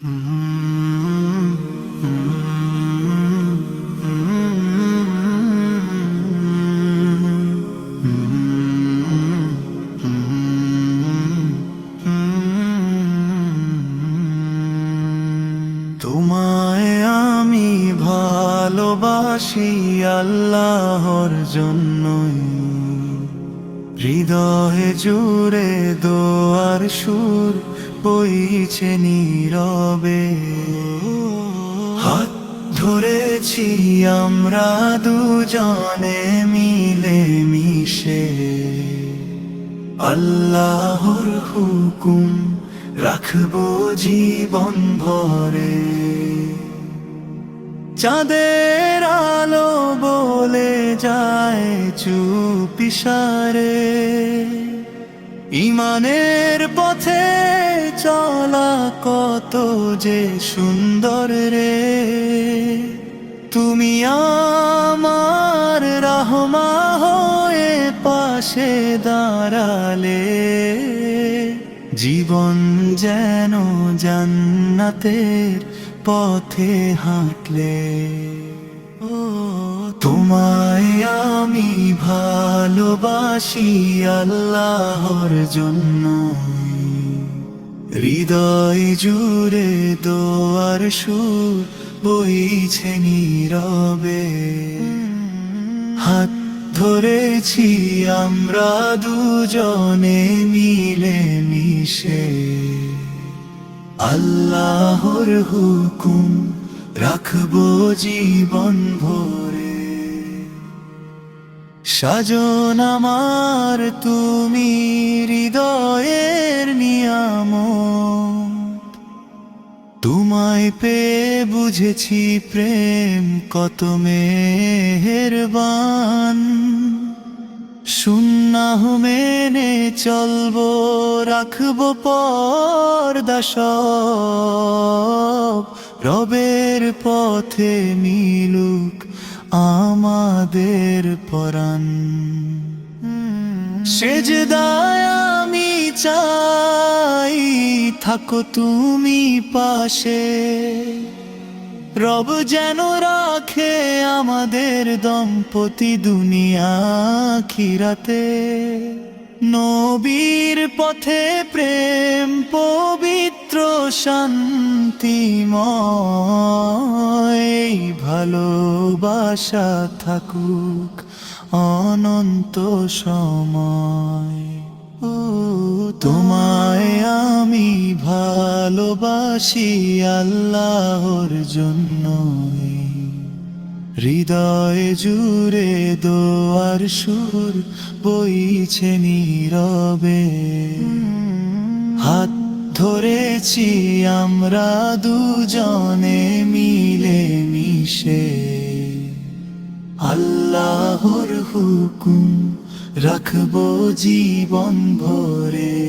তোমায় আমি ভালোবাসি আল্লাহর জন্যই, হৃদয়ে জুড়ে দোয়ার সুর বইছে নীরবে। হাত ধরেছি আমরা দুজনে মিলে মিশে, আল্লাহর হুকুম রাখবো জীবন ভরে। চাঁদের আলো বলে যায় চুপিসারে, ইমানের পথে চলা কত যে সুন্দর রে। তুমি আমার রহমা হয়ে পাশে দাঁড়ালে, জীবন যেন জান্নাতের পথে হাঁটলে। ও তোমায় আমি ভালোবাসি আল্লাহর জন্য, হৃদয় জুড়ে দোয়ার সুর বইছে নীরবে। হাত ধরেছি আমরা দুজনে মিলে মিশে, আল্লাহর হুকুম রাখবো জীবন ভরে। সাজন আমার তুমি হৃদয়ের নিয়ামত, তোমায় পেয়ে বুঝেছি প্রেম কত মেহেরবান। সুন্নাহ মেনে চলবো, রাখবো পর্দা সব, রবের পথে মিলুক আমাদের পরাণ। সেজদায় আমি চাই থাকো তুমি পাশে, রব যেন রাখে আমাদের দম্পতি দুনিয়া আখিরাতে। নবীর পথে প্রেম পবিত্র শান্তিময়, ভালোবাসা থাকুক অনন্ত সময়। ও তোমায় আমি ভালোবাসি আল্লাহর জন্যই, হৃদয়ে জুড়ে দোয়ার সুর বইছে নীরবে। হাত ধরেছি আমরা দুজনে মিলে মিশে, আল্লাহর হুকুম রাখবো জীবন ভরে।